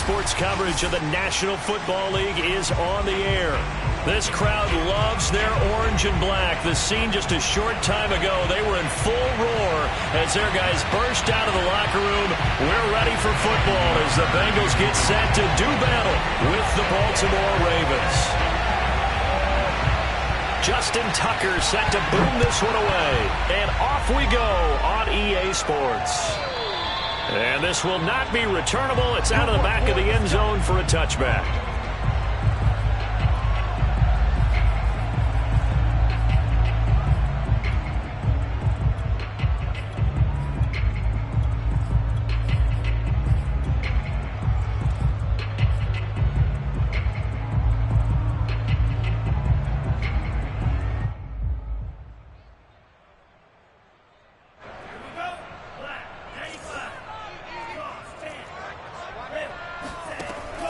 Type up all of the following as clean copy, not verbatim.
Sports coverage of the National Football League is on the air. This crowd loves their orange and black. The scene just a short time ago, they were in full roar as their guys burst out of the locker room. We're ready for football as the Bengals get set to do battle with the Baltimore Ravens. Justin Tucker set to boom this one away. And off we go on EA Sports. And this will not be returnable. It's out of the back of the end zone for a touchback.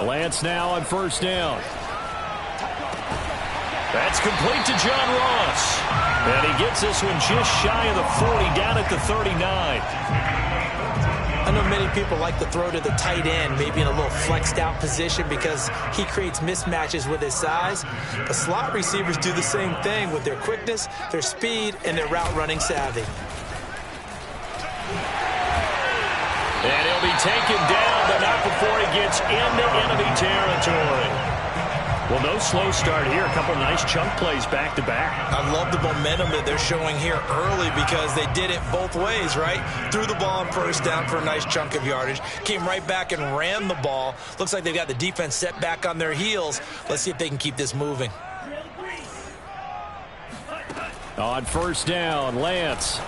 Lance now on first down. That's complete to John Ross. And he gets this one just shy of the 40, down at the 39. I know many people like to throw to the tight end, maybe in a little flexed out position because he creates mismatches with his size. But slot receivers do the same thing with their quickness, their speed, and their route running savvy. And he'll be taken down, but not before he gets into enemy territory. Well, no slow start here. A couple nice chunk plays back-to-back. I love the momentum that they're showing here early because they did it both ways, right? Threw the ball on first down for a nice chunk of yardage. Came right back and ran the ball. Looks like they've got the defense set back on their heels. Let's see if they can keep this moving. On first down, Lance.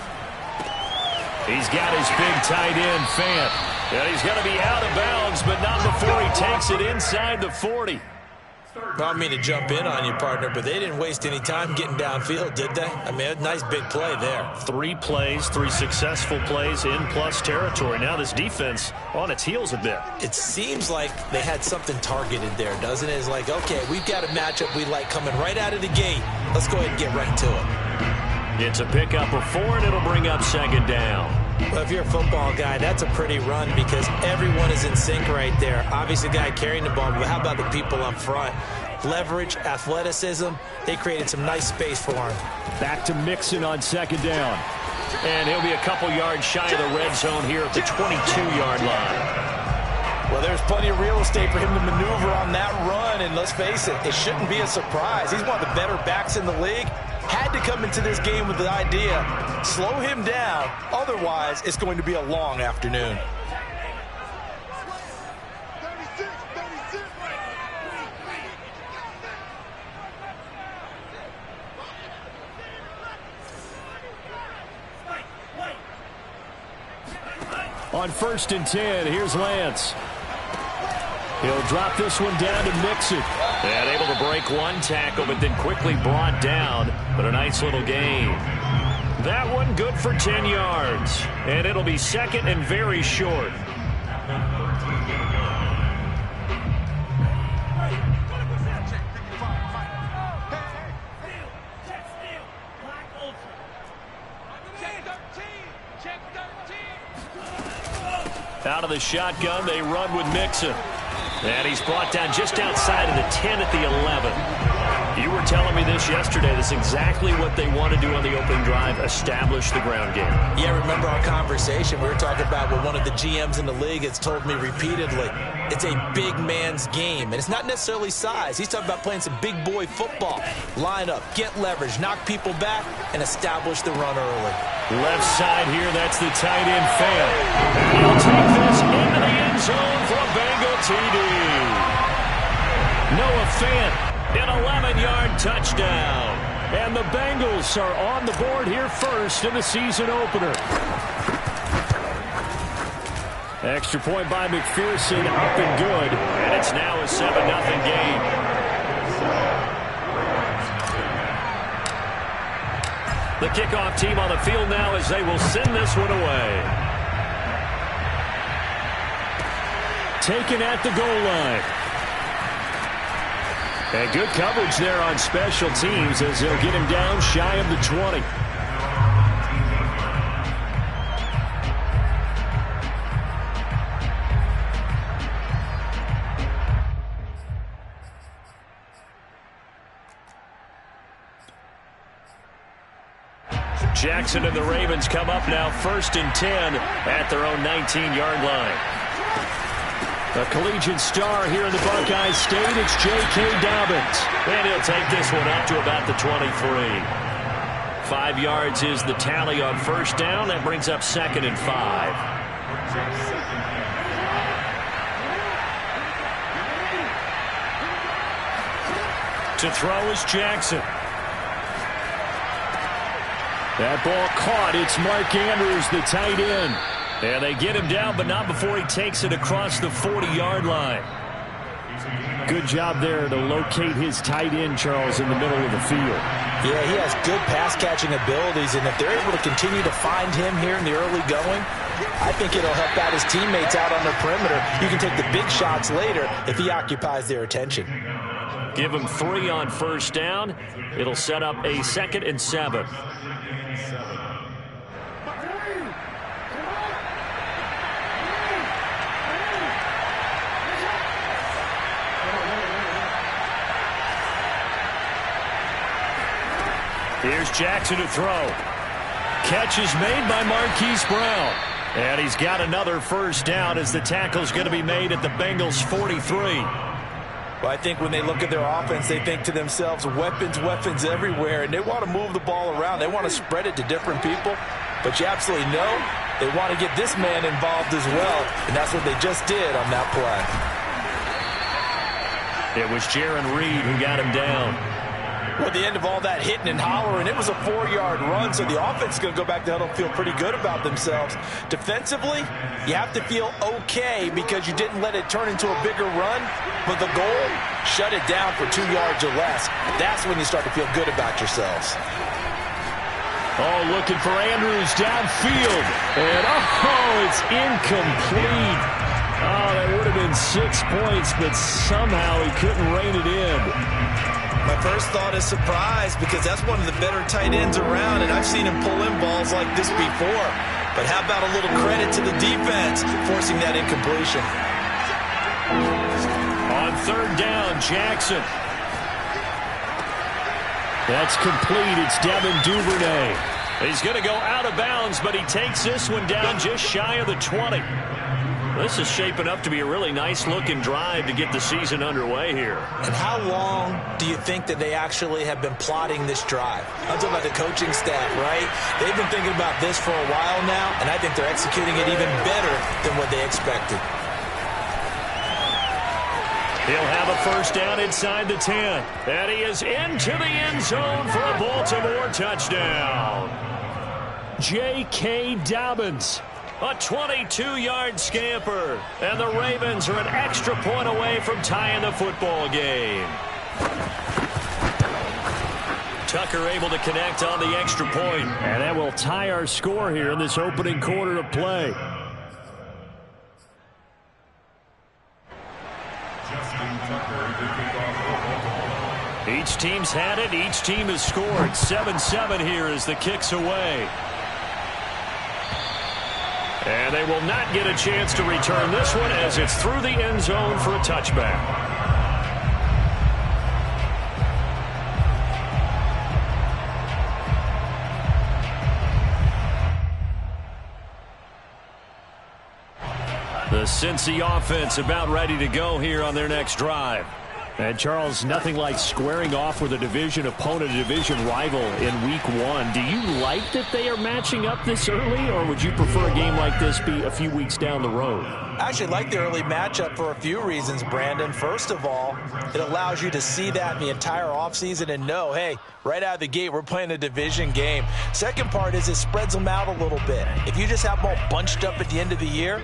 He's got his big tight end, Fant. And he's going to be out of bounds, but not before he takes it inside the 40. I don't mean to jump in on you, partner, but they didn't waste any time getting downfield, did they? I mean, a nice big play there. 3 plays, 3 successful plays in plus territory. Now this defense on its heels a bit. It seems like they had something targeted there, doesn't it? It's like, okay, we've got a matchup we like coming right out of the gate. Let's go ahead and get right to it. It's a pickup of 4, and it'll bring up second down. Well, if you're a football guy, that's a pretty run because everyone is in sync right there. Obviously, the guy carrying the ball, but how about the people up front? Leverage, athleticism, they created some nice space for him. Back to Mixon on second down. And he'll be a couple yards shy of the red zone here at the 22-yard line. Well, there's plenty of real estate for him to maneuver on that run, and let's face it, it shouldn't be a surprise. He's one of the better backs in the league. Had to come into this game with the idea, slow him down, otherwise it's going to be a long afternoon. On first and 10, here's Lance. He'll drop this one down to Mixon. And able to break one tackle, but then quickly brought down. But a nice little gain. That one good for 10 yards. And it'll be second and very short. Out of the shotgun, they run with Mixon. And he's brought down just outside of the 10 at the 11. You were telling me this yesterday. That's exactly what they want to do on the opening drive, establish the ground game. Yeah, remember our conversation. We were talking about what one of the GMs in the league has told me repeatedly. It's a big man's game, and it's not necessarily size. He's talking about playing some big boy football. Line up, get leverage, knock people back, and establish the run early. Left side here, that's the tight end, Fant. And he'll take this into the end zone for a Bengal TD. Noah Fant, an 11-yard touchdown. And the Bengals are on the board here first in the season opener. Extra point by McPherson, up and good. And it's now a 7-0 game. The kickoff team on the field now as they will send this one away. Taken at the goal line. And good coverage there on special teams as they'll get him down shy of the 20. Jackson and the Ravens come up now 1st and 10 at their own 19-yard line. A collegiate star here in the Buckeye State, it's J.K. Dobbins. And he'll take this one up to about the 23. 5 yards is the tally on 1st down. That brings up 2nd and 5. To throw is Jackson. That ball caught. It's Mark Andrews, the tight end. And they get him down, but not before he takes it across the 40-yard line. Good job there to locate his tight end, Charles, in the middle of the field. Yeah, he has good pass-catching abilities, and if they're able to continue to find him here in the early going, I think it'll help out his teammates out on the perimeter. You can take the big shots later if he occupies their attention. Give him 3 on 1st down. It'll set up a 2nd and 7. Here's Jackson to throw. Catch is made by Marquise Brown. And he's got another 1st down as the tackle's going to be made at the Bengals 43. Well, I think when they look at their offense, they think to themselves, weapons, weapons everywhere, and they want to move the ball around. They want to spread it to different people. But you absolutely know they want to get this man involved as well, and that's what they just did on that play. It was Jaron Reed who got him down. Well, at the end of all that hitting and hollering, it was a 4-yard run, so the offense is going to go back to huddle and feel pretty good about themselves. Defensively, you have to feel okay because you didn't let it turn into a bigger run, but the goal, shut it down for 2 yards or less. That's when you start to feel good about yourselves. Oh, looking for Andrews downfield. And, it's incomplete. Oh, that would have been 6 points, but somehow he couldn't rein it in. My first thought is surprise because that's one of the better tight ends around, and I've seen him pull in balls like this before. But how about a little credit to the defense forcing that incompletion? On 3rd down, Jackson. That's complete. It's Devin Duvernay. He's going to go out of bounds, but he takes this one down just shy of the 20. This is shaping up to be a really nice-looking drive to get the season underway here. And how long do you think that they actually have been plotting this drive? I'm talking about the coaching staff, right? They've been thinking about this for a while now, and I think they're executing it even better than what they expected. He'll have a 1st down inside the 10. And he is into the end zone for a Baltimore touchdown. J.K. Dobbins. A 22-yard scamper. And the Ravens are an extra point away from tying the football game. Tucker able to connect on the extra point. And that will tie our score here in this opening quarter of play. Each team's had it. Each team has scored. 7-7 here as the kick's away. And they will not get a chance to return this one as it's through the end zone for a touchback. The Cincy offense about ready to go here on their next drive. And, Charles, nothing like squaring off with a division opponent, a division rival in Week 1. Do you like that they are matching up this early, or would you prefer a game like this be a few weeks down the road? I actually like the early matchup for a few reasons, Brandon. First of all, it allows you to see that in the entire offseason and know, hey, right out of the gate, we're playing a division game. Second part is it spreads them out a little bit. If you just have them all bunched up at the end of the year,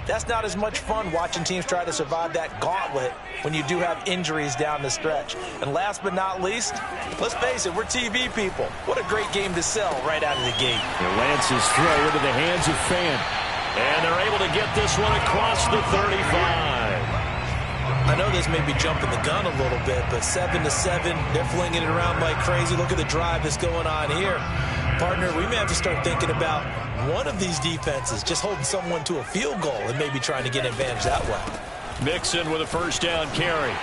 that's not as much fun watching teams try to survive that gauntlet when you do have injuries down the stretch. And last but not least, let's face it, we're TV people. What a great game to sell right out of the gate. Lance's throw into the hands of Fan. And they're able to get this one across the 35. I know this may be jumping the gun a little bit, but 7-7, they're flinging it around like crazy. Look at the drive that's going on here. Partner, we may have to start thinking about one of these defenses just holding someone to a field goal and maybe trying to get advantage that way. Mixon with a 1st down carry.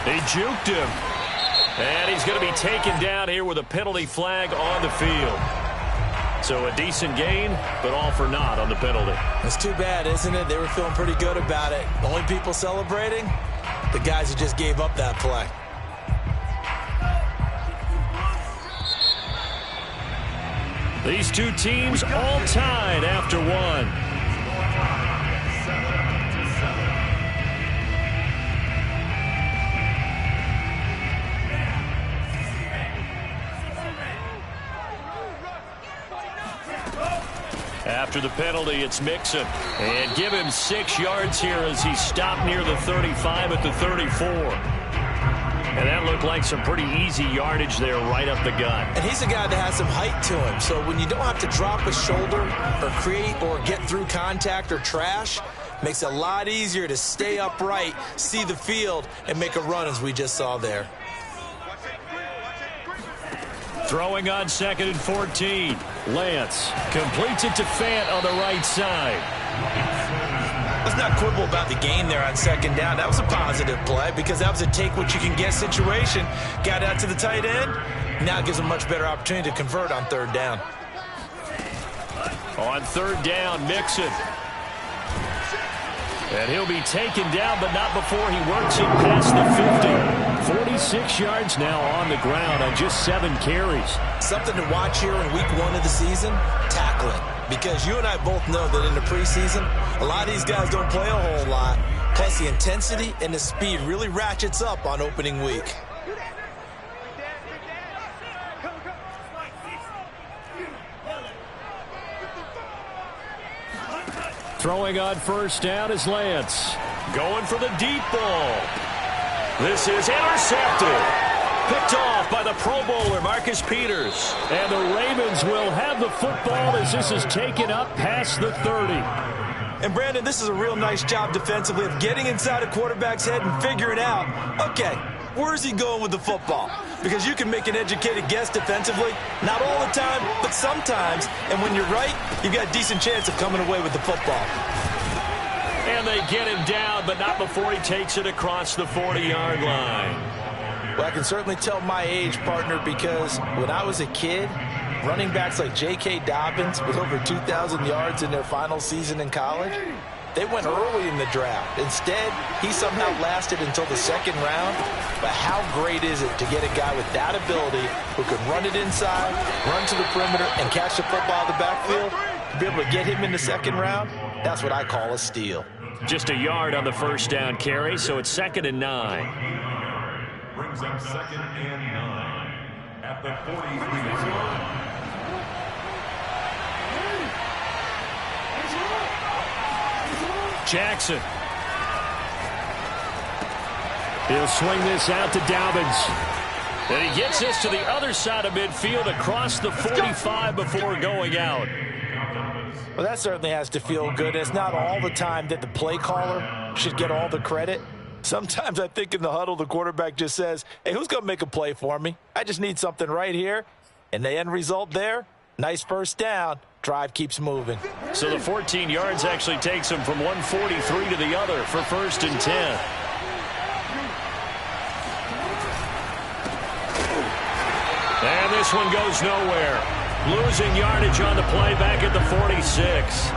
They juked him. And he's going to be taken down here with a penalty flag on the field. So a decent gain, but all for naught on the penalty. It's too bad, isn't it? They were feeling pretty good about it. The only people celebrating? The guys who just gave up that play. These two teams all tied after one. After the penalty, it's Mixon. And give him 6 yards here as he stopped near the 35 at the 34. And that looked like some pretty easy yardage there right up the gut. And he's a guy that has some height to him. So when you don't have to drop a shoulder or create or get through contact or trash, makes it a lot easier to stay upright, see the field, and make a run as we just saw there. Throwing on 2nd and 14. Lance completes it to Fant on the right side. Let's not quibble about the gain there on 2nd down. That was a positive play because that was a take-what-you-can-get situation. Got out to the tight end. Now it gives him a much better opportunity to convert on 3rd down. On 3rd down, Mixon. And he'll be taken down, but not before he works it past the 50. 46 yards now on the ground on just 7 carries. Something to watch here in week 1 of the season, tackling. Because you and I both know that in the preseason, a lot of these guys don't play a whole lot. Plus the intensity and the speed really ratchets up on opening week. Throwing on 1st down is Lance. Going for the deep ball. This is intercepted. Picked off by the Pro Bowler, Marcus Peters. And the Ravens will have the football as this is taken up past the 30. And, Brandon, this is a real nice job defensively of getting inside a quarterback's head and figuring out, okay, where's he going with the football? Because you can make an educated guess defensively, not all the time, but sometimes. And when you're right, you've got a decent chance of coming away with the football. And they get him down, but not before he takes it across the 40-yard line. Well, I can certainly tell my age, partner, because when I was a kid, running backs like J.K. Dobbins with over 2,000 yards in their final season in college, they went early in the draft. Instead, he somehow lasted until the 2nd round. But how great is it to get a guy with that ability who can run it inside, run to the perimeter, and catch the football out of the backfield? To be able to get him in the 2nd round, that's what I call a steal. Just a yard on the 1st down carry, so it's 2nd and 9. Brings up 2nd and 9 at the 43-yard line. Jackson. He'll swing this out to Dobbins. And he gets this to the other side of midfield across the 45 before going out. Well, that certainly has to feel good. It's not all the time that the play caller should get all the credit. Sometimes I think in the huddle, the quarterback just says, hey, who's going to make a play for me? I just need something right here. And the end result there, nice 1st down. Drive keeps moving. So the 14 yards actually takes him from 143 to the other for 1st and 10. And this one goes nowhere. Losing yardage on the play back at the 46.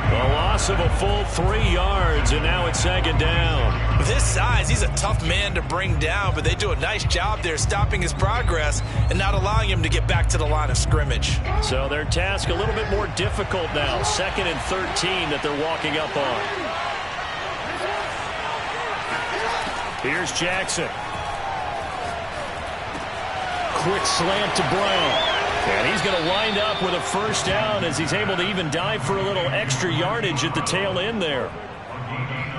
A loss of a full 3 yards, and now it's 2nd down. With his size, he's a tough man to bring down, but they do a nice job there stopping his progress and not allowing him to get back to the line of scrimmage. So their task a little bit more difficult now. 2nd and 13 that they're walking up on. Here's Jackson. Quick slant to Brown. And he's going to wind up with a 1st down as he's able to even dive for a little extra yardage at the tail end there.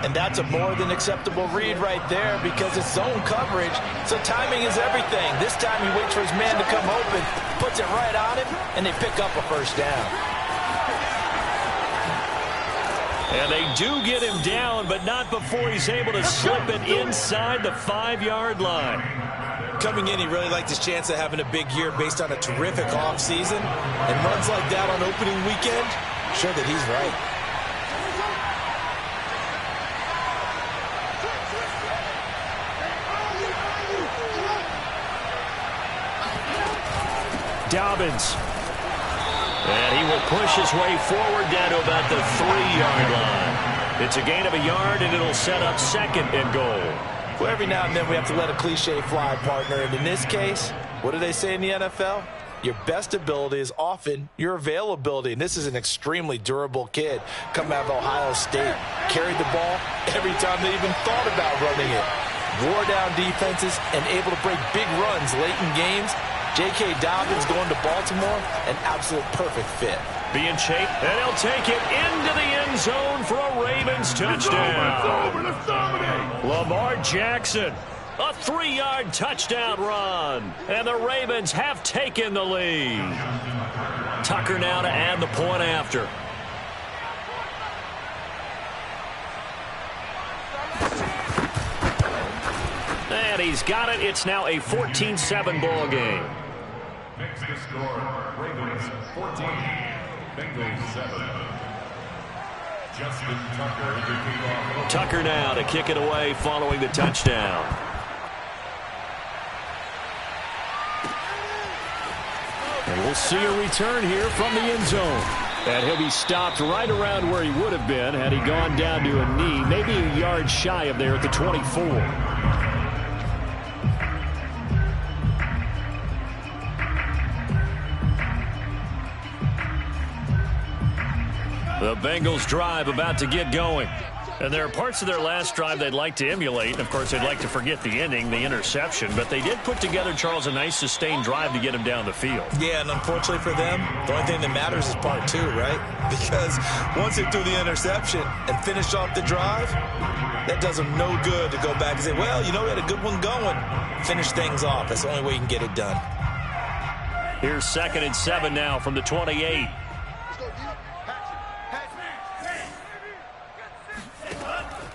And that's a more than acceptable read right there because it's zone coverage, so timing is everything. This time he waits for his man to come open, puts it right on him, and they pick up a 1st down. And they do get him down, but not before he's able to slip it inside the 5-yard line. Coming in, he really liked his chance of having a big year based on a terrific offseason. And runs like that on opening weekend, sure that he's right. Dobbins. And he will push his way forward down to about the 3-yard line. It's a gain of a yard, and it'll set up 2nd and goal. Well, every now and then we have to let a cliche fly, partner. And in this case, what do they say in the NFL? Your best ability is often your availability. And this is an extremely durable kid coming out of Ohio State. Carried the ball every time they even thought about running it. Wore down defenses and able to break big runs late in games. J.K. Dobbins going to Baltimore, an absolute perfect fit. Being chased, and he'll take it into the end zone for a Ravens touchdown. Lamar Jackson, a 3-yard touchdown run. And the Ravens have taken the lead. Tucker now to add the point after. And he's got it. It's now a 14-7 ball game. Makes the score Ravens 14, Bengals 7. Justin Tucker to kick off. Tucker now to kick it away following the touchdown. And we'll see a return here from the end zone. And he'll be stopped right around where he would have been had he gone down to a knee, maybe a yard shy of there at the 24. The Bengals drive about to get going. And there are parts of their last drive they'd like to emulate. And, of course, they'd like to forget the ending, the interception. But they did put together, Charles, a nice sustained drive to get him down the field. Yeah, and unfortunately for them, the only thing that matters is part 2, right? Because once they threw the interception and finished off the drive, that does them no good to go back and say, well, you know, we had a good one going. Finish things off. That's the only way you can get it done. Here's 2nd and 7 now from the 28.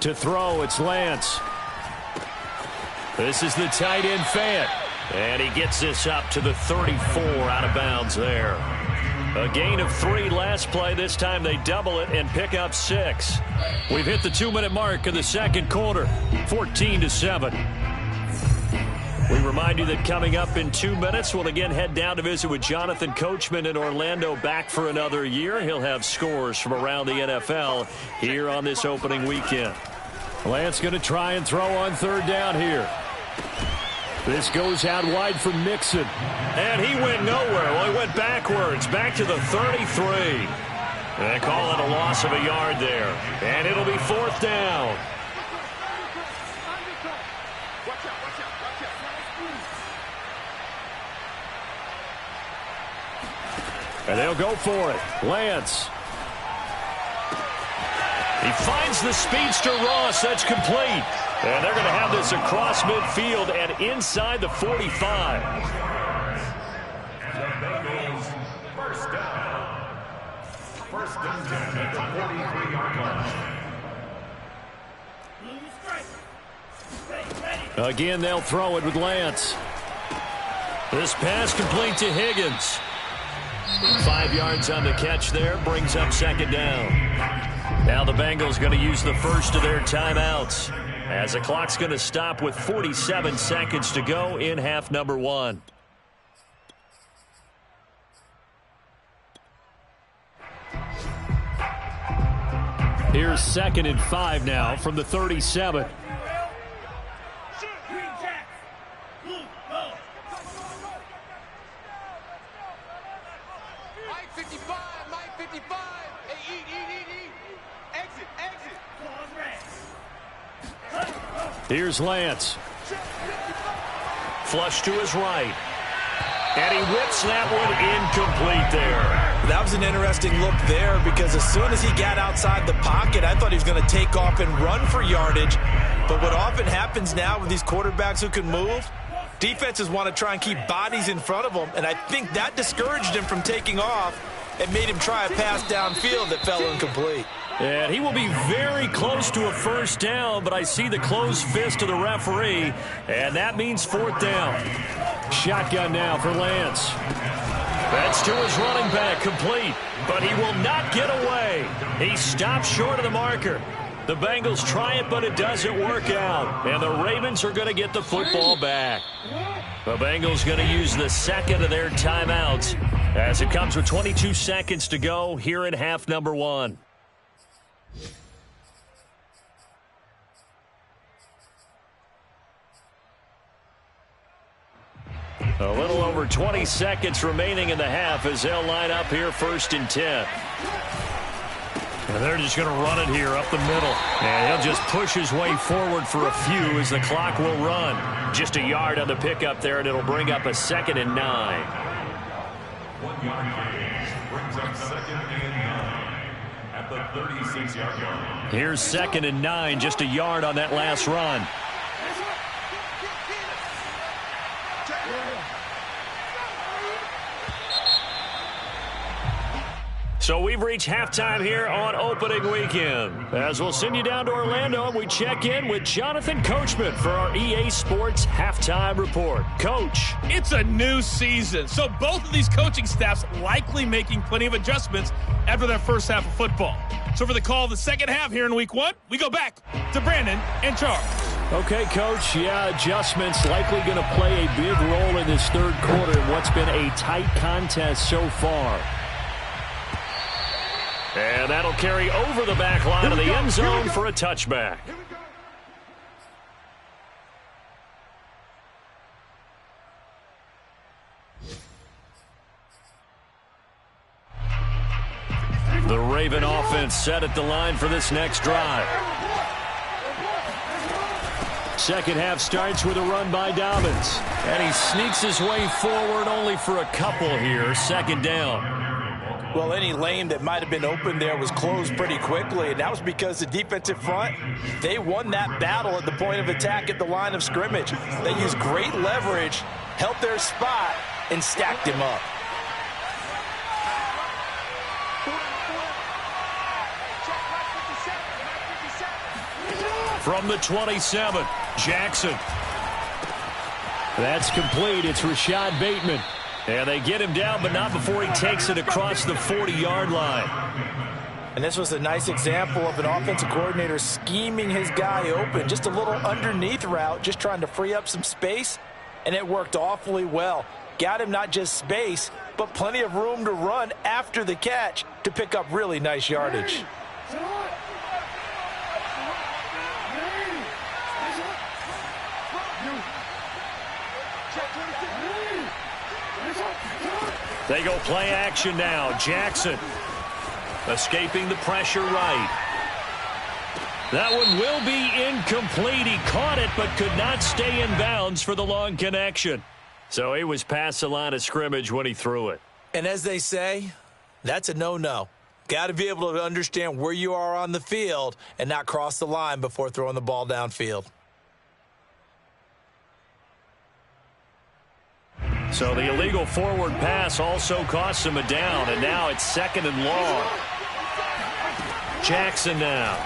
To throw, it's Lance. This is the tight end Fant. And he gets this up to the 34 out of bounds there. A gain of 3 last play. This time they double it and pick up 6. We've hit the 2-minute mark of the second quarter. 14-7. We remind you that coming up in 2 minutes, we'll again head down to visit with Jonathan Coachman in Orlando, back for another year. He'll have scores from around the NFL here on this opening weekend. Lance going to try and throw on 3rd down here. This goes out wide for Mixon. And he went nowhere. Well, he went backwards, back to the 33. They call it a loss of a yard there. And it'll be 4th down. And they'll go for it. Lance. He finds the speedster Ross. That's complete. And they're going to have this across midfield and inside the 45. The Bengals first down. First and 10 at the 43-yard line. Again, they'll throw it with Lance. This pass complete to Higgins. 5 yards on the catch there. Brings up 2nd down. Now the Bengals going to use the first of their timeouts, as the clock's going to stop with 47 seconds to go in half number 1. Here's 2nd and 5 now from the 37. Here's Lance. Flush to his right. And he whips that one incomplete there. That was an interesting look there, because as soon as he got outside the pocket, I thought he was going to take off and run for yardage. But what often happens now with these quarterbacks who can move, defenses want to try and keep bodies in front of them, and I think that discouraged him from taking off and made him try a pass downfield that fell incomplete. And he will be very close to a first down, but I see the closed fist of the referee, and that means 4th down. Shotgun now for Lance. That's to his running back, complete, but he will not get away. He stops short of the marker. The Bengals try it, but it doesn't work out, and the Ravens are going to get the football back. The Bengals going to use the 2nd of their timeouts as it comes with 22 seconds to go here in half number 1. A little over 20 seconds remaining in the half as they'll line up here 1st and 10. And they're just going to run it here up the middle. And he'll just push his way forward for a few as the clock will run. Just a yard on the pickup there, and it'll bring up a 2nd and 9. 1 yard gain brings up 2nd and 9 at the 36-yard line. Here's 2nd and 9, just a yard on that last run. So we've reached halftime here on opening weekend. As we'll send you down to Orlando, and we check in with Jonathan Coachman for our EA Sports Halftime Report. Coach. It's a new season, so both of these coaching staffs likely making plenty of adjustments after their first half of football. So for the call of the second half here in week 1, we go back to Brandon and Charles. Okay, Coach. Yeah, adjustments likely going to play a big role in this third quarter in what's been a tight contest so far. And that'll carry over the back line of the end zone for a touchback. The Raven offense set at the line for this next drive. Second half starts with a run by Dobbins. And he sneaks his way forward only for a couple here. 2nd down. Well, any lane that might have been open there was closed pretty quickly, and that was because the defensive front, they won that battle at the point of attack at the line of scrimmage. They used great leverage, held their spot, and stacked him up. From the 27, Jackson. That's complete. It's Rashad Bateman. And they get him down, but not before he takes it across the 40-yard line. And this was a nice example of an offensive coordinator scheming his guy open. Just a little underneath route, just trying to free up some space, and it worked awfully well. Got him not just space, but plenty of room to run after the catch to pick up really nice yardage. They go play action now. Jackson escaping the pressure right. That one will be incomplete. He caught it but could not stay in bounds for the long connection. So he was past the line of scrimmage when he threw it. And as they say, that's a no-no. Got to be able to understand where you are on the field and not cross the line before throwing the ball downfield. So the illegal forward pass also cost him a down, and now it's 2nd and long. Jackson now.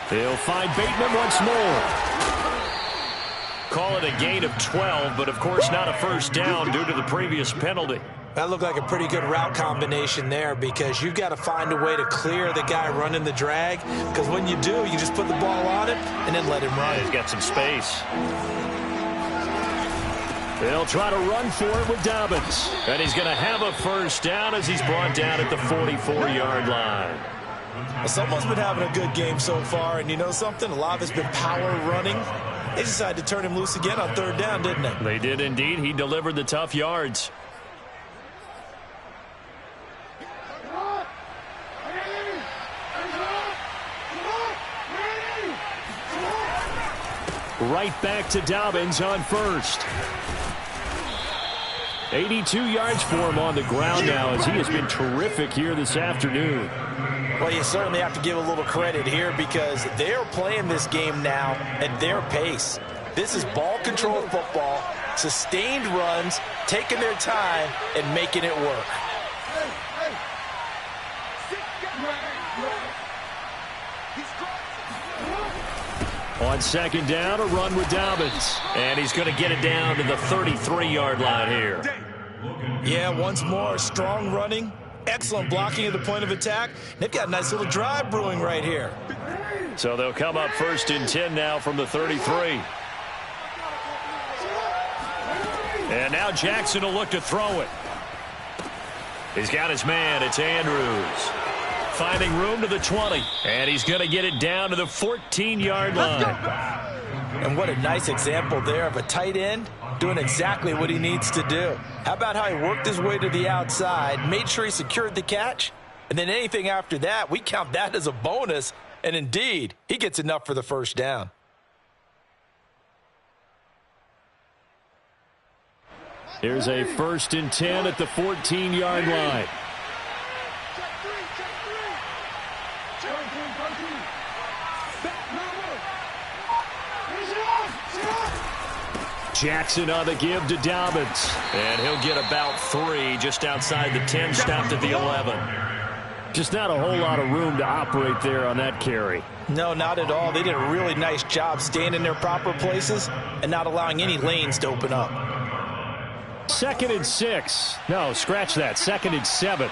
He'll find Bateman once more. Call it a gain of 12, but of course not a first down due to the previous penalty. That looked like a pretty good route combination there because you've got to find a way to clear the guy running the drag, because when you do, you just put the ball on him and then let him run. He's got some space. They'll try to run for it with Dobbins. And he's going to have a first down as he's brought down at the 44-yard line. Well, someone's been having a good game so far, and you know something? A lot of it's been power running. They decided to turn him loose again on 3rd down, didn't they? They did indeed. He delivered the tough yards. Right back to Dobbins on 1st. 82 yards for him on the ground now as he has been terrific here this afternoon. Well, you certainly have to give a little credit here because they're playing this game now at their pace. This is ball control football, sustained runs, taking their time, and making it work. On 2nd down, a run with Dobbins. And he's going to get it down to the 33-yard line here. Yeah, once more, strong running, excellent blocking at the point of attack. They've got a nice little drive brewing right here. So they'll come up 1st and 10 now from the 33. And now Jackson will look to throw it. He's got his man. It's Andrews. Finding room to the 20. And he's going to get it down to the 14-yard line. And what a nice example there of a tight end doing exactly what he needs to do. How about how he worked his way to the outside, made sure he secured the catch, and then anything after that, we count that as a bonus. And indeed, he gets enough for the first down. Here's a 1st and 10 at the 14-yard line. Jackson on the give to Dobbins. And he'll get about 3 just outside the 10, stopped at the 11. Just not a whole lot of room to operate there on that carry. No, not at all. They did a really nice job staying in their proper places and not allowing any lanes to open up. 2nd and 6. No, scratch that. 2nd and 7.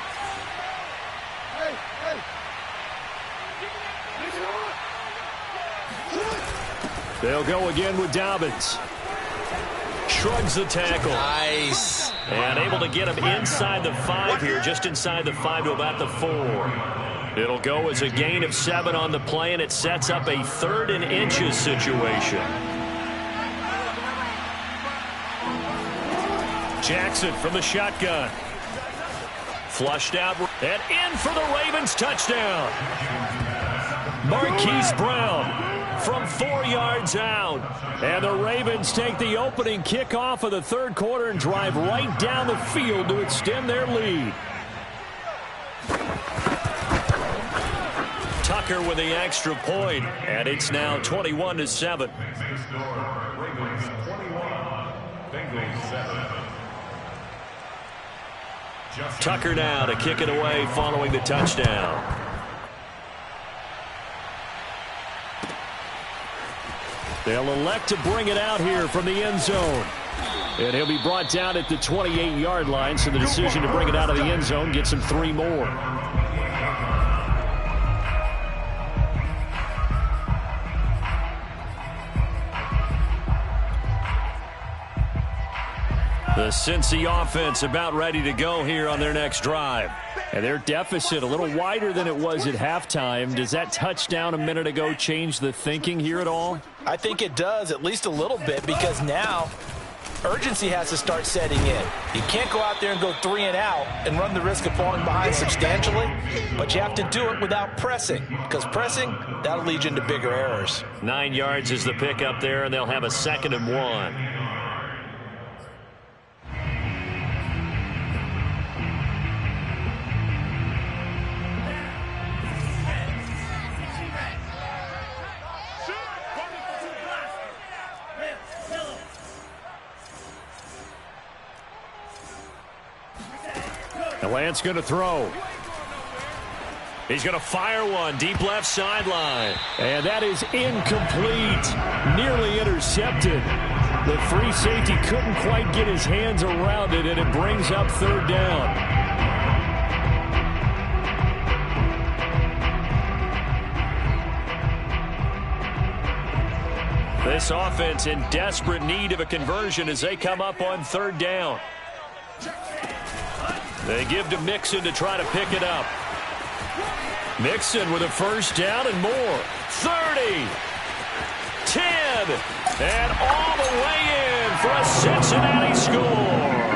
They'll go again with Dobbins. Shrugs the tackle. Nice. And able to get him inside the 5 here, just inside the 5 to about the 4. It'll go as a gain of 7 on the play, and it sets up a 3rd and inches situation. Jackson from the shotgun. Flushed out and in for the Ravens touchdown. Marquise Brown from 4 yards out. And the Ravens take the opening kickoff of the 3rd quarter and drive right down the field to extend their lead. Tucker with the extra point, and it's now 21-7. Ravens 21, Bengals 7. Tucker now to kick it away following the touchdown. They'll elect to bring it out here from the end zone. And he'll be brought down at the 28-yard line, so the decision to bring it out of the end zone gets him 3 more. The Cincy offense about ready to go here on their next drive. And their deficit a little wider than it was at halftime. Does that touchdown a minute ago change the thinking here at all? I think it does, at least a little bit, because now urgency has to start setting in. You can't go out there and go 3 and out and run the risk of falling behind substantially, but you have to do it without pressing, because pressing, that'll lead you into bigger errors. 9 yards is the pickup there, and they'll have a 2nd and 1. Lance going to throw. He's going to fire one deep left sideline. And that is incomplete. Nearly intercepted. The free safety couldn't quite get his hands around it, and it brings up 3rd down. This offense in desperate need of a conversion as they come up on 3rd down. They give to Mixon to try to pick it up. Mixon with a 1st down and more. 30, 10, and all the way in for a Cincinnati score.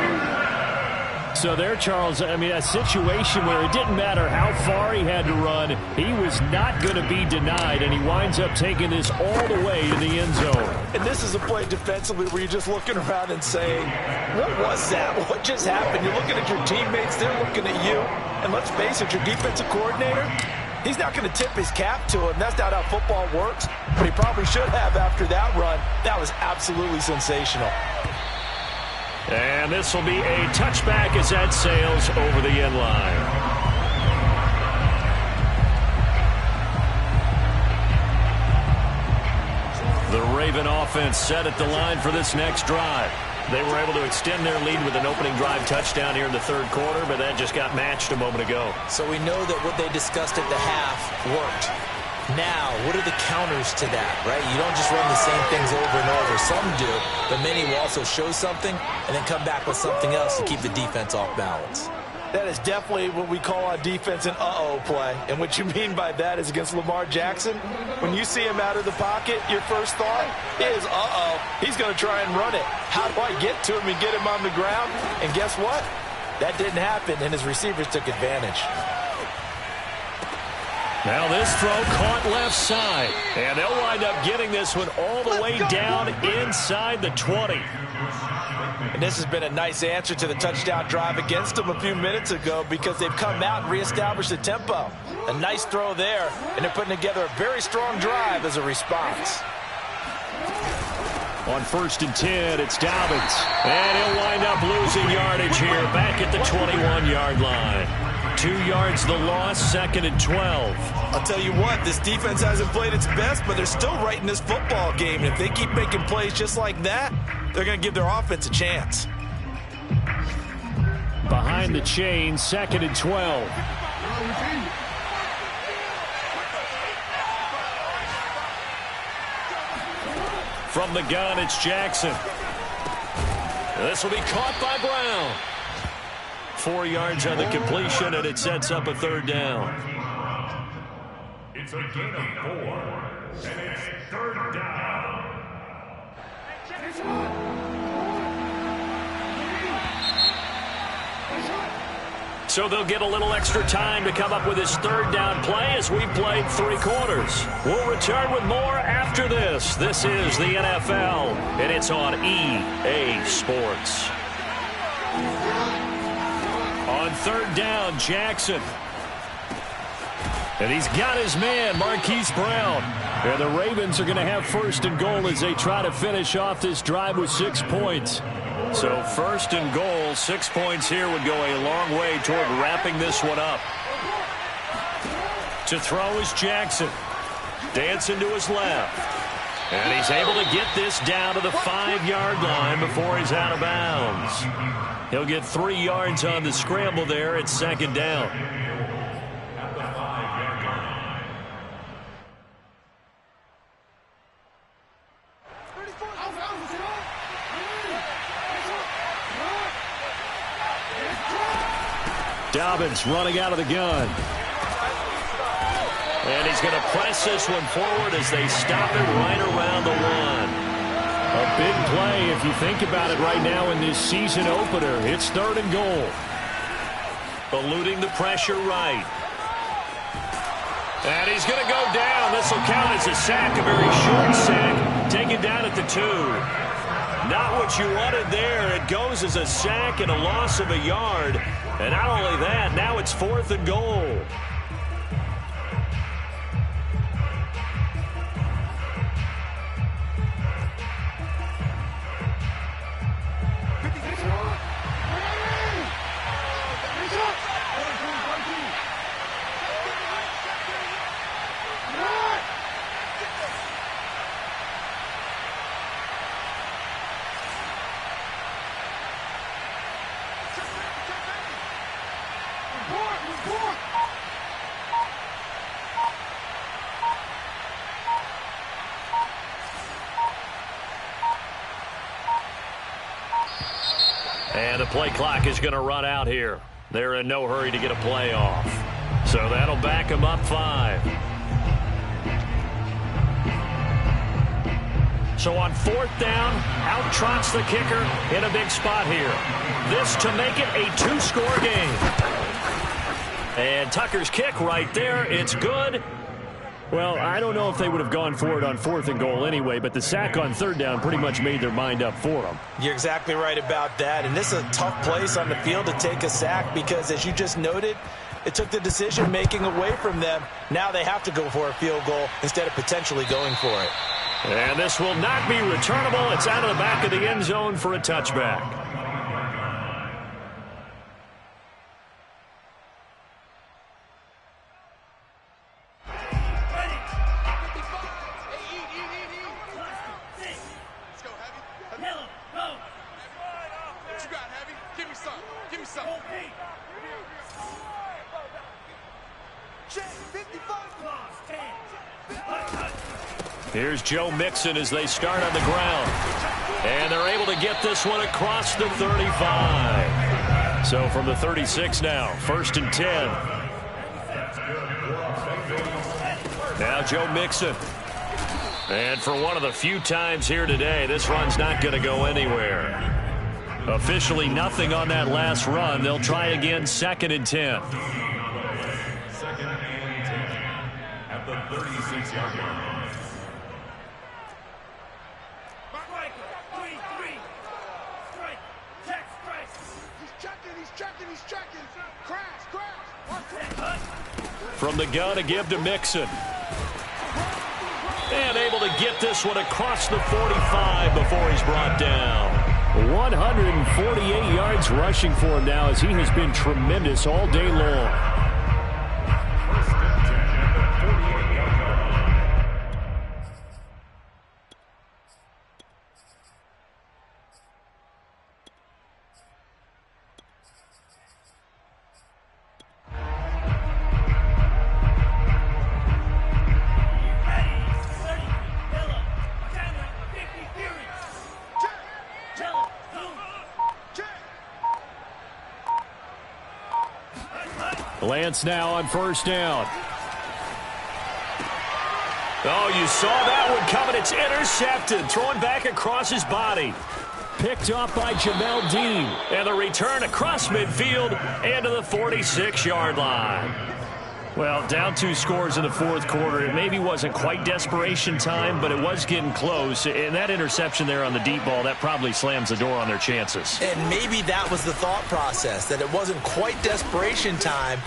So there, Charles, I mean, a situation where it didn't matter how far he had to run, he was not going to be denied, and he winds up taking this all the way to the end zone. And this is a play defensively where you're just looking around and saying, what was that? What just happened? You're looking at your teammates, they're looking at you, and let's face it, your defensive coordinator, he's not going to tip his cap to him. That's not how football works, but he probably should have after that run. That was absolutely sensational. And this will be a touchback as that sails over the end line. The Raven offense set at the line for this next drive. They were able to extend their lead with an opening drive touchdown here in the 3rd quarter, but that just got matched a moment ago. So we know that what they discussed at the half worked. Now, what are the counters to that, right? You don't just run the same things over and over. Some do, but many will also show something and then come back with something else to keep the defense off balance. That is definitely what we call on defense an uh-oh play. And what you mean by that is against Lamar Jackson, when you see him out of the pocket, your first thought is, uh-oh, he's going to try and run it. How do I get to him and get him on the ground? And guess what? That didn't happen, and his receivers took advantage. Now this throw caught left side. And they'll wind up getting this one all the way down inside the 20. And this has been a nice answer to the touchdown drive against them a few minutes ago because they've come out and reestablished the tempo. A nice throw there, and they're putting together a very strong drive as a response. On 1st and 10, it's Dobbins. And he'll wind up losing yardage here back at the 21-yard line. 2 yards the loss, 2nd and 12. I'll tell you what, this defense hasn't played its best, but they're still right in this football game. And if they keep making plays just like that, they're going to give their offense a chance. Behind the chain, 2nd and 12. From the gun, it's Jackson. This will be caught by Brown. 4 yards on the completion, and it sets up a 3rd down. It's a gain of 4, and it's 3rd down. So they'll get a little extra time to come up with his 3rd down play as we played 3 quarters. We'll return with more after this. This is the NFL, and it's on EA Sports. On 3rd down, Jackson. And he's got his man, Marquise Brown. And the Ravens are going to have 1st and goal as they try to finish off this drive with 6 points. So 1st and goal, 6 points here would go a long way toward wrapping this one up. To throw is Jackson. Dancing to his left. And he's able to get this down to the 5-yard line before he's out of bounds. He'll get 3 yards on the scramble there at 2nd down. Dobbins running out of the gun. And he's going to press this one forward as they stop it right around the 1. A big play if you think about it right now in this season opener. It's 3rd and goal. Eluding the pressure right. And he's going to go down. This will count as a sack, a very short sack. Taken down at the 2. Not what you wanted there. It goes as a sack and a loss of a yard. And not only that, now it's 4th and goal. And the play clock is going to run out here. They're in no hurry to get a play off. So that'll back them up 5. So on 4th down, out trots the kicker in a big spot here. This to make it a 2-score game. And Tucker's kick right there. It's good. Well, I don't know if they would have gone for it on 4th and goal anyway, but the sack on 3rd down pretty much made their mind up for them. You're exactly right about that, and this is a tough place on the field to take a sack because, as you just noted, it took the decision-making away from them. Now they have to go for a field goal instead of potentially going for it. And this will not be returnable. It's out of the back of the end zone for a touchback. Here's Joe Mixon as they start on the ground. And they're able to get this one across the 35. So from the 36 now, 1st and 10. Now Joe Mixon. And for one of the few times here today, this run's not going to go anywhere. Officially nothing on that last run. They'll try again, 2nd and 10. 2nd and 10 at the 36-yard line. From the gun, a give to Mixon. And able to get this one across the 45 before he's brought down. 148 yards rushing for him now as he has been tremendous all day long. Lance now on 1st down. Oh, you saw that one coming. It's intercepted. Thrown back across his body. Picked off by Jamel Dean. And the return across midfield and to the 46-yard line. Well, down 2 scores in the 4th quarter. It maybe wasn't quite desperation time, but it was getting close. And that interception there on the deep ball, that probably slams the door on their chances. And maybe that was the thought process, that it wasn't quite desperation time.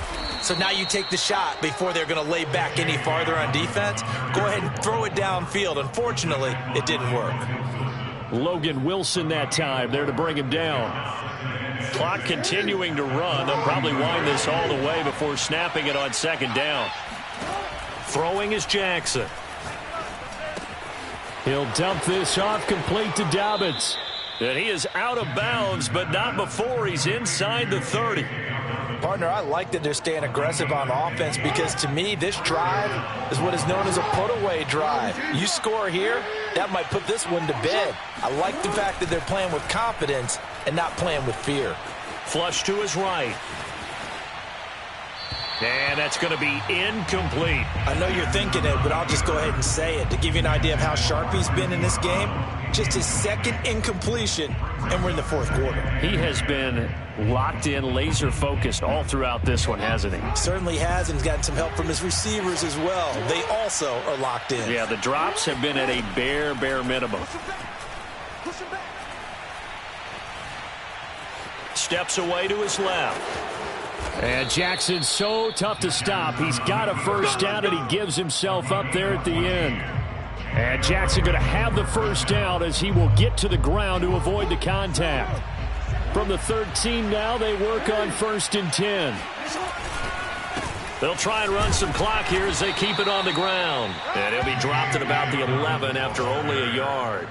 So now you take the shot before they're going to lay back any farther on defense. Go ahead and throw it downfield. Unfortunately, it didn't work. Logan Wilson that time there to bring him down. Clock continuing to run. They'll probably wind this all the way before snapping it on 2nd down. Throwing is Jackson. He'll dump this off complete to Dobbins. And he is out of bounds, but not before he's inside the 30. Partner, I like that they're staying aggressive on offense because, to me, this drive is what is known as a put-away drive. You score here, that might put this one to bed. I like the fact that they're playing with confidence and not playing with fear. Flush to his right. And that's going to be incomplete. I know you're thinking it, but I'll just go ahead and say it. To give you an idea of how sharp he's been in this game, just his 2nd incompletion, and we're in the 4th quarter. He has been locked in, laser-focused all throughout this one, hasn't he? Certainly has, and he's gotten some help from his receivers as well. They also are locked in. Yeah, the drops have been at a bare minimum. Steps away to his left. And Jackson's so tough to stop. He's got a 1st down, and he gives himself up there at the end. And Jackson going to have the 1st down as he will get to the ground to avoid the contact. From the 13 now, they work on 1st and 10. They'll try and run some clock here as they keep it on the ground. And he'll be dropped at about the 11 after only a yard.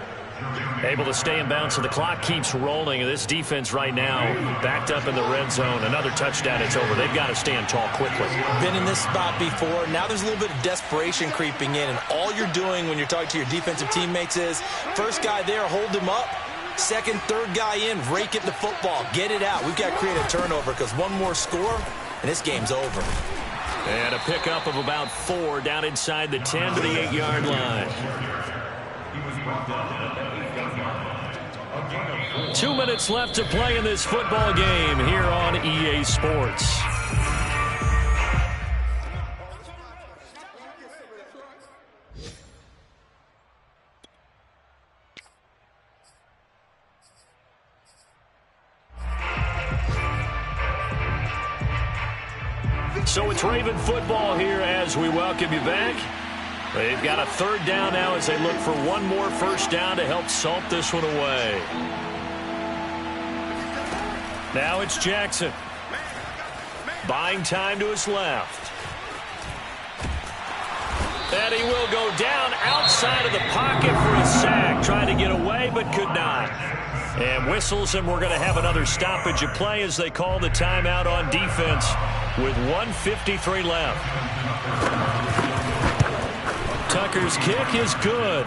Able to stay in bounds, so the clock keeps rolling. And this defense right now backed up in the red zone. Another touchdown, it's over. They've got to stand tall quickly. Been in this spot before. Now there's a little bit of desperation creeping in. And all you're doing when you're talking to your defensive teammates is, first guy there, hold him up. 2nd, 3rd guy in, rake it the football. Get it out. We've got to create a turnover because one more score, and this game's over. And a pickup of about 4 down inside the 10 to the 8-yard line. 2 minutes left to play in this football game here on EA Sports. So it's Raven football here as we welcome you back. They've got a 3rd down now as they look for one more 1st down to help salt this one away. Now it's Jackson. Buying time to his left. And he will go down outside of the pocket for a sack. Trying to get away, but could not. And whistles, and we're going to have another stoppage of play as they call the timeout on defense with 1:53 left. Tucker's kick is good.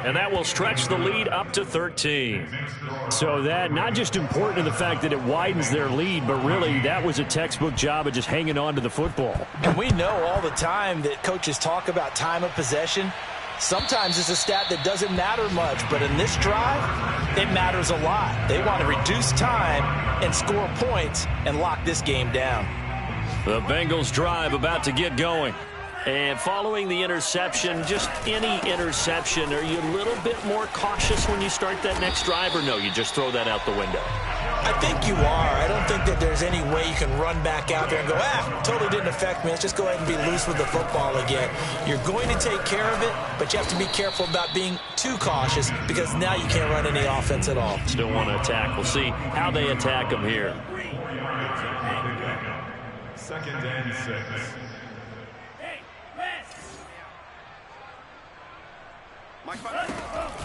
And that will stretch the lead up to 13. So that not just important in the fact that it widens their lead, but really that was a textbook job of just hanging on to the football. And we know all the time that coaches talk about time of possession. Sometimes it's a stat that doesn't matter much, but in this drive, it matters a lot. They want to reduce time and score points and lock this game down. The Bengals drive about to get going. And following the interception, just any interception, are you a little bit more cautious when you start that next drive, or no, you just throw that out the window? I think you are. I don't think that there's any way you can run back out there and go, totally didn't affect me. Let's just go ahead and be loose with the football again. You're going to take care of it, but you have to be careful about being too cautious because now you can't run any offense at all. Still want to attack. We'll see how they attack them here. 2nd and 6.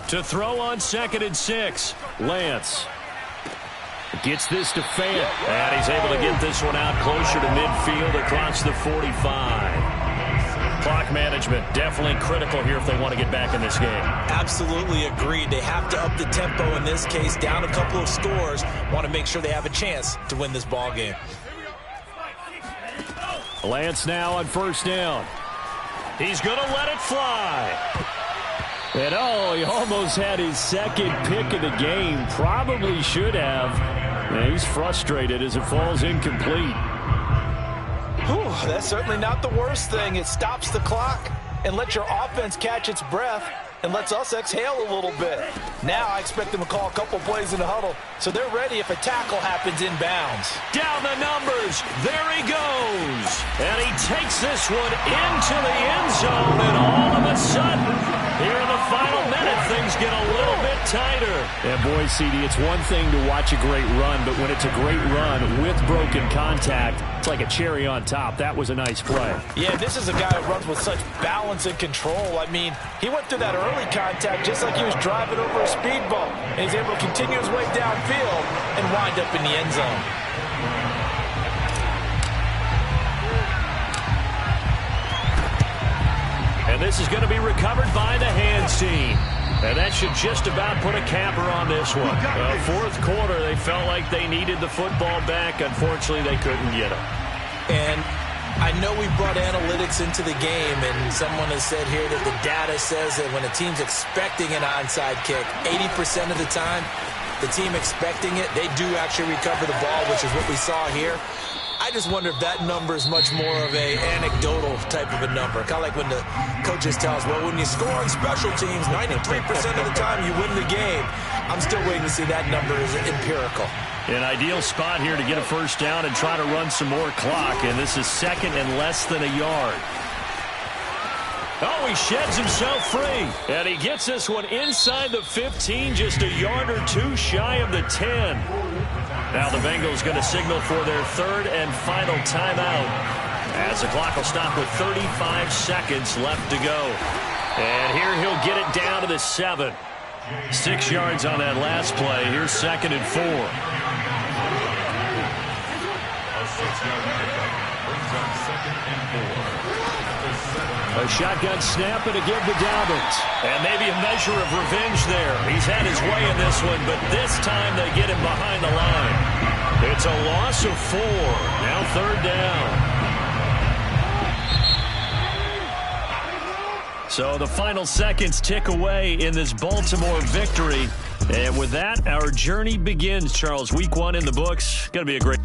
To throw on 2nd and 6, Lance. Gets this to Fant, and he's able to get this one out closer to midfield across the 45. Clock management definitely critical here if they want to get back in this game. Absolutely agreed. They have to up the tempo in this case, down a couple of scores. Want to make sure they have a chance to win this ball game. Lance now on 1st down. He's going to let it fly. And he almost had his 2nd pick of the game. Probably should have. And he's frustrated as it falls incomplete. That's certainly not the worst thing. It stops the clock and lets your offense catch its breath and lets us exhale a little bit. Now I expect them to call a couple plays in the huddle, so they're ready if a tackle happens inbounds. Down the numbers. There he goes. And he takes this one into the end zone, and all of a sudden, here in the final minute, things get a little bit tighter. And boy, CD, it's one thing to watch a great run, but when it's a great run with broken contact, it's like a cherry on top. That was a nice play. Yeah, this is a guy who runs with such balance and control. I mean, he went through that early contact just like he was driving over a speed bump, and he's able to continue his way downfield and wind up in the end zone. And this is going to be recovered by the hands team. And that should just about put a capper on this one. 4th quarter, they felt like they needed the football back. Unfortunately, they couldn't get it. And I know we brought analytics into the game, and someone has said here that the data says that when a team's expecting an onside kick, 80% of the time, the team expecting it, they do actually recover the ball, which is what we saw here. I just wonder if that number is much more of a anecdotal type of a number. Kind of like when the coaches tell us, well, when you score on special teams, 93% of the time you win the game. I'm still waiting to see that number is empirical. An ideal spot here to get a 1st down and try to run some more clock. And this is 2nd and less than a yard. Oh, he sheds himself free. And he gets this one inside the 15, just a yard or two shy of the 10. Now the Bengals going to signal for their 3rd and final timeout as the clock will stop with 35 seconds left to go. And here he'll get it down to the 7. 6 yards on that last play. Here's 2nd and 4. A 6-yard pickup brings up 2nd and 4. A shotgun snap and a give to Dobbins. And maybe a measure of revenge there. He's had his way in this one, but this time they get him behind the line. It's a loss of 4. Now 3rd down. So the final seconds tick away in this Baltimore victory. And with that, our journey begins, Charles. Week 1 in the books. Going to be a great...